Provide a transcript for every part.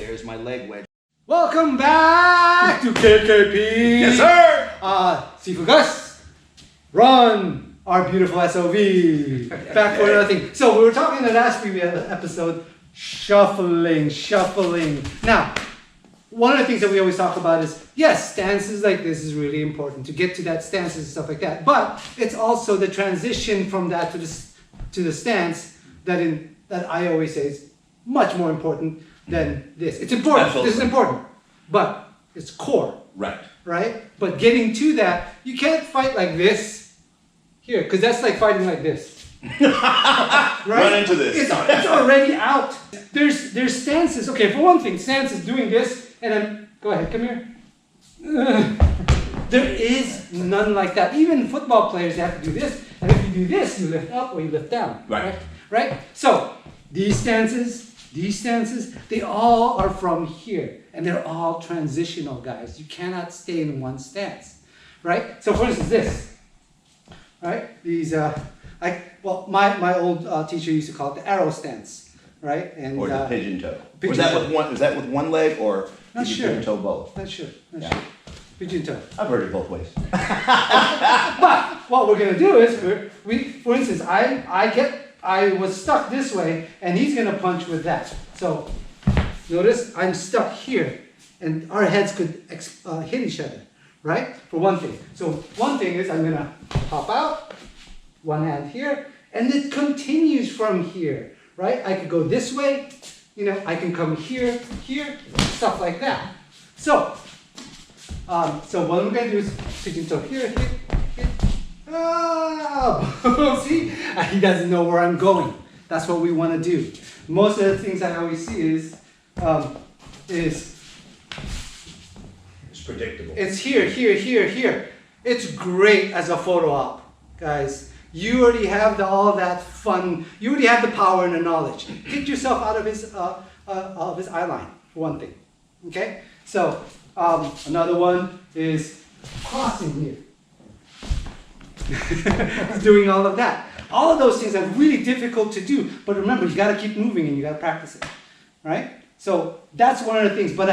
here's my leg wedge. Welcome back to KKP. Yes, sir. Sifu Gus, Ron, our beautiful SOV. Back for another thing. So we were talking in the last previous episode, shuffling. Now, one of the things that we always talk about is, yes, stances like this is really important to get to that stance and stuff like that. But it's also the transition from that to the stance that I always say is much more important than this. It's important. Absolutely. This is important, but it's core. Right. Right? But getting to that, you can't fight like this here, because that's like fighting like this. Right? Run into this. It's already out. There's stances. Okay, for one thing, stance is doing this, and then go ahead, come here. There is none like that. Even football players have to do this, and if you do this, you lift up or you lift down. Right? So these stances, they all are from here, and they're all transitional, guys. You cannot stay in one stance, right? So for instance, this, right? These, my old teacher used to call it the arrow stance, right? And Or the pigeon toe. Pigeon Was that toe. with one? Is that with one leg, or Not did you sure. pigeon toe both? Not sure. Yeah. Pigeon toe. I've heard it both ways. But what we're gonna do is, for instance, I was stuck this way, and he's gonna punch with that. So notice I'm stuck here, and our heads could hit each other, right? For one thing. So one thing is I'm gonna pop out, one hand here, and it continues from here, right? I could go this way, I can come here, stuff like that. So what we're gonna do is pigeon toe here. Oh, see? He doesn't know where I'm going. That's what we want to do. Most of the things I always see is It's predictable. it's here. It's great as a photo op, guys. You already have all that fun. You already have the power and the knowledge. Get yourself out of his eye line, for one thing. Okay? So another one is crossing here. Doing all of that. All of those things are really difficult to do, but remember, you got to keep moving and you got to practice it, right? So that's one of the things. But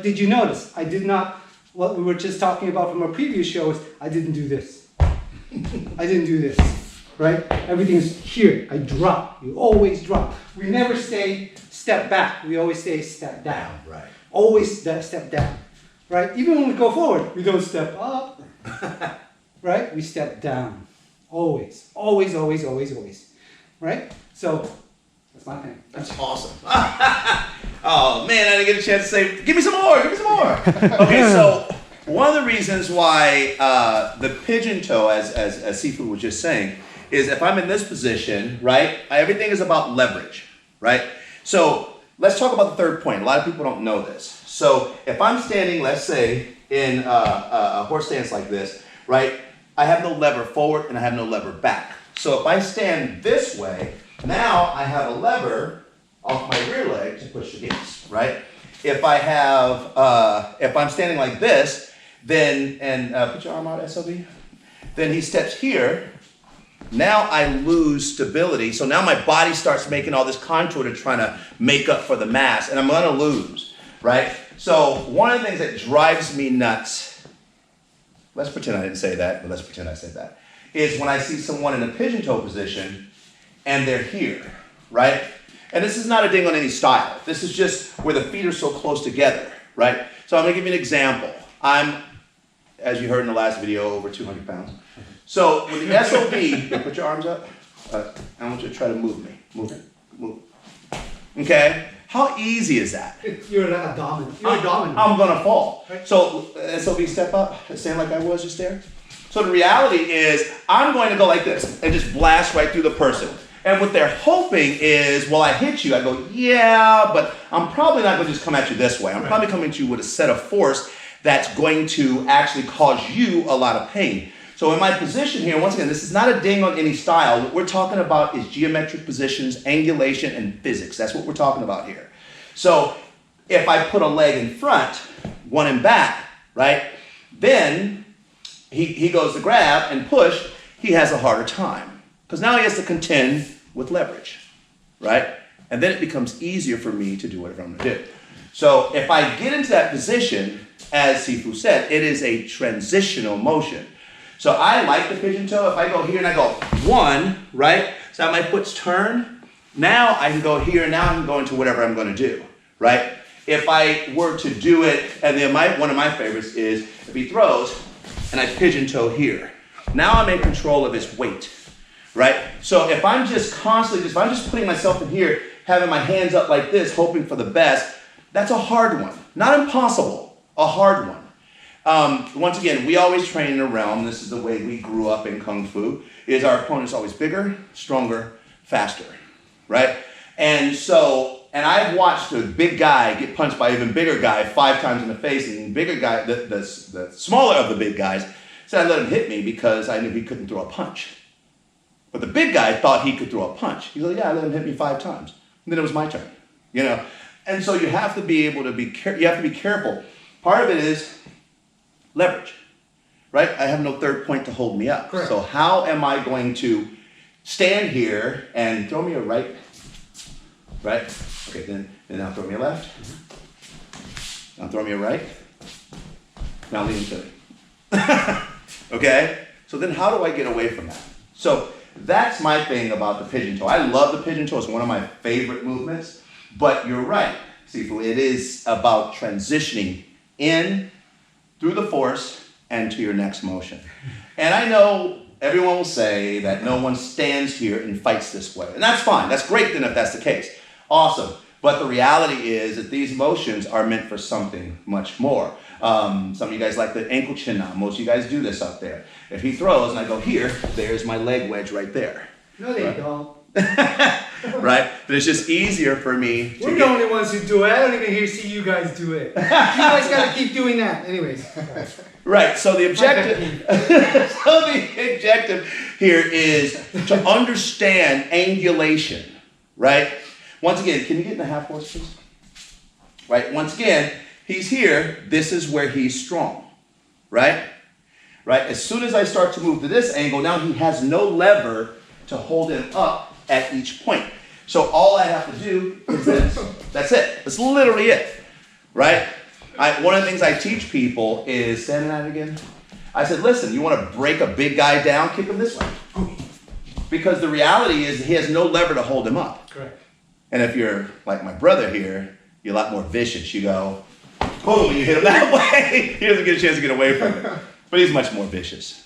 did you notice? I did not. What we were just talking about from our previous shows. I didn't do this. I didn't do this, right? Everything is here. I drop. You always drop. We never stay step back. We always stay step down. Right. Always step down, right? Even when we go forward, we don't step up. Right? We step down. Always. Right? So, that's my thing. That's awesome. Oh man, I didn't get a chance to say, give me some more. Okay, so one of the reasons why the pigeon toe, as Sifu was just saying, is if I'm in this position, right, everything is about leverage, right? So let's talk about the third point. A lot of people don't know this. So if I'm standing, let's say, in a horse stance like this, right, I have no lever forward and I have no lever back. So if I stand this way, now I have a lever off my rear leg to push against, right? If I have, if I'm standing like this, then, put your arm out, SOB. Then he steps here. Now I lose stability. So now my body starts making all this contour to try to make up for the mass, and I'm gonna lose, right? So one of the things that drives me nuts, let's pretend I didn't say that, but let's pretend I said that, is when I see someone in a pigeon toe position and they're here, right? And this is not a ding on any style. This is just where the feet are so close together, right? So I'm gonna give you an example. I'm, as you heard in the last video, over 200 pounds. So with the SOB, put your arms up. I want you to try to move me. Move. Okay? How easy is that? You're like a dominant. You're a dominant. I'm gonna fall. Right. So SOB, step up, stand like I was just there. So the reality is, I'm going to go like this and just blast right through the person. And what they're hoping is, well, I hit you. I go, yeah, but I'm probably not gonna just come at you this way. I'm probably coming at you with a set of force that's going to actually cause you a lot of pain. So in my position here, once again, this is not a ding on any style. What we're talking about is geometric positions, angulation, and physics. That's what we're talking about here. So if I put a leg in front, one in back, right, then he goes to grab and push, he has a harder time. Because now he has to contend with leverage, right? And then it becomes easier for me to do whatever I'm gonna do. So if I get into that position, as Sifu said, it is a transitional motion. So I like the pigeon toe. If I go here and I go 1, right? So my foot's turned. Now I can go here, now I can go into whatever I'm going to do, right? If I were to do it, and then one of my favorites is if he throws and I pigeon toe here. Now I'm in control of his weight, right? So if I'm just constantly, if I'm just putting myself in here, having my hands up like this, hoping for the best, that's a hard one. Not impossible, a hard one. Once again, we always train in a realm, this is the way we grew up in Kung Fu, is our opponent's always bigger, stronger, faster, right? And I've watched a big guy get punched by an even bigger guy 5 times in the face, and the bigger guy, the smaller of the big guys, said I let him hit me because I knew he couldn't throw a punch. But the big guy thought he could throw a punch. He's like, yeah, I let him hit me 5 times. And then it was my turn, you know? And so you have to be able to be careful. Part of it is leverage, right? I have no third point to hold me up. Correct. So how am I going to stand here and throw me a right? Right? Okay, then now throw me a left. Now throw me a right. Now lean into it. Okay? So then how do I get away from that? So that's my thing about the pigeon toe. I love the pigeon toe. It's one of my favorite movements. But you're right, Sifu. It is about transitioning in through the force and to your next motion. And I know everyone will say that no one stands here and fights this way. And that's fine. That's great then if that's the case. Awesome. But the reality is that these motions are meant for something much more. Some of you guys like the ankle chin now. Most of you guys do this up there. If he throws and I go here, there's my leg wedge right there. No, they don't. Right? But it's just easier for me to We're the only ones who do it. I don't even see you guys do it. You guys gotta keep doing that. Anyways. Right, so the objective here is to understand angulation, right? Once again, can you get in the half horse, please? Right, once again, he's here, this is where he's strong, right? Right, as soon as I start to move to this angle, now he has no lever to hold him up at each point. So all I have to do is this. That's it. That's literally it, right? One of the things I teach people is, stand that again. I said, listen, you want to break a big guy down, kick him this way. Because the reality is he has no lever to hold him up. Correct. And if you're like my brother here, you're a lot more vicious. You go, boom, you hit him that way. He doesn't get a chance to get away from it. But he's much more vicious.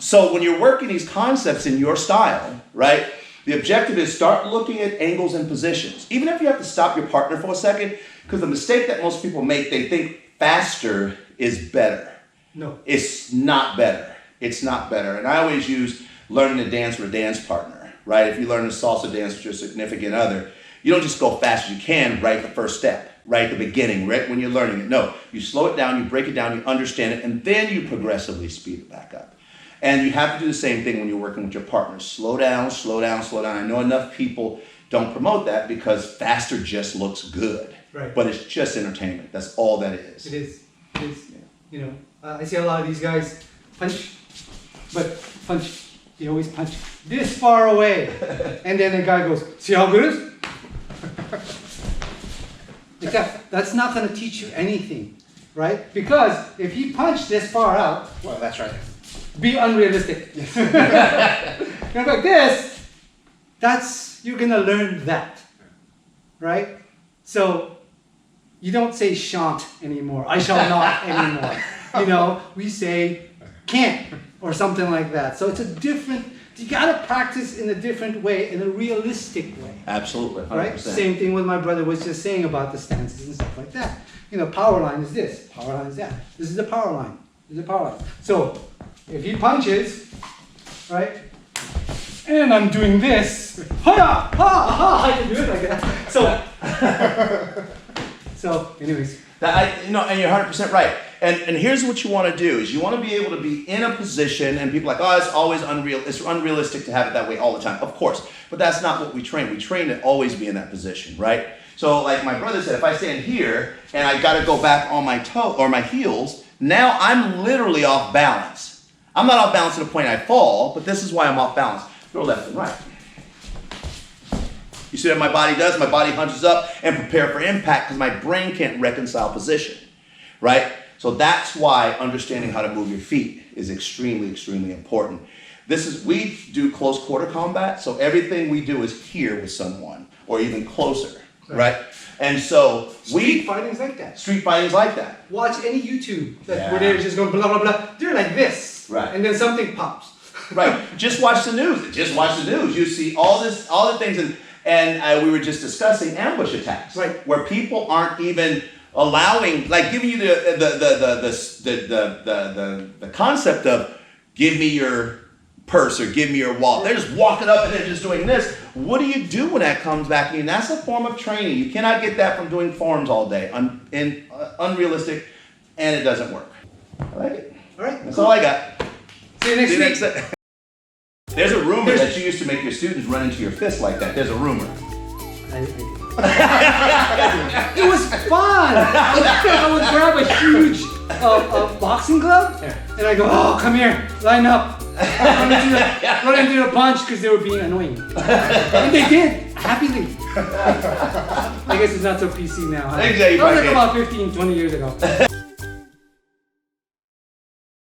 So when you're working these concepts in your style, right, the objective is start looking at angles and positions. Even if you have to stop your partner for a second, because the mistake that most people make, they think faster is better. No. It's not better. It's not better. And I always use learning to dance with a dance partner, right? If you learn to salsa dance with your significant other, you don't just go fast as you can right the first step, right at the beginning, right when you're learning it. No, you slow it down, you break it down, you understand it, and then you progressively speed it back up. And you have to do the same thing when you're working with your partner. Slow down, slow down, slow down. I know enough people don't promote that because faster just looks good. Right. But it's just entertainment. That's all that is. It is. It is. Yeah. You know, I see a lot of these guys punch, but punch. They always punch this far away, and then the guy goes, "See how good it is?" That's not going to teach you anything, right? Because if he punched this far out, Well, that's right. be unrealistic. Yes. Like this, you're going to learn that, right? So you don't say shan't anymore. I shall not anymore. You know, we say can't or something like that. So it's a different, you got to practice in a different way, in a realistic way. Absolutely, 100%. Right? Same thing with my brother was just saying about the stances and stuff like that. You know, power line is this, power line is that. This is the power line. This is the power line. So if he punches, right, and I'm doing this, ha ha, I can do it like that. So anyways. And you're 100% right. And here's what you want to do is you want to be able to be in a position, and people are like, oh, it's always it's unrealistic to have it that way all the time. Of course, but that's not what we train. We train to always be in that position, right? So like my brother said, if I stand here and I got to go back on my toe or my heels, now I'm literally off balance. I'm not off balance to the point I fall, but this is why I'm off balance. Go left and right. You see what my body does? My body hunches up and prepare for impact because my brain can't reconcile position, right? So that's why understanding how to move your feet is extremely, extremely important. We do close quarter combat, so everything we do is here with someone or even closer, right? And so Street fighting's like that. Street fighting's like that. Watch any YouTube where they're just going blah, blah, blah. They're like this. Right. And then something pops. Right. Just watch the news. Just watch the news. You see all the things, and we were just discussing ambush attacks, right? Where people aren't even allowing, like, giving you the concept of give me your purse or give me your wallet. They're just walking up and they're just doing this. What do you do when that comes back? And that's a form of training. You cannot get that from doing forms all day. Unrealistic, and it doesn't work. I like it. All right. That's all I got. See you next week. There's a rumor that you used to make your students run into your fist like that. There's a rumor. It was fun. I would grab a huge boxing glove and I go, oh, come here, line up. Run into the punch because they were being annoying. And they did, happily. I guess it's not so PC now. Huh? Exactly. That was like about 15, 20 years ago.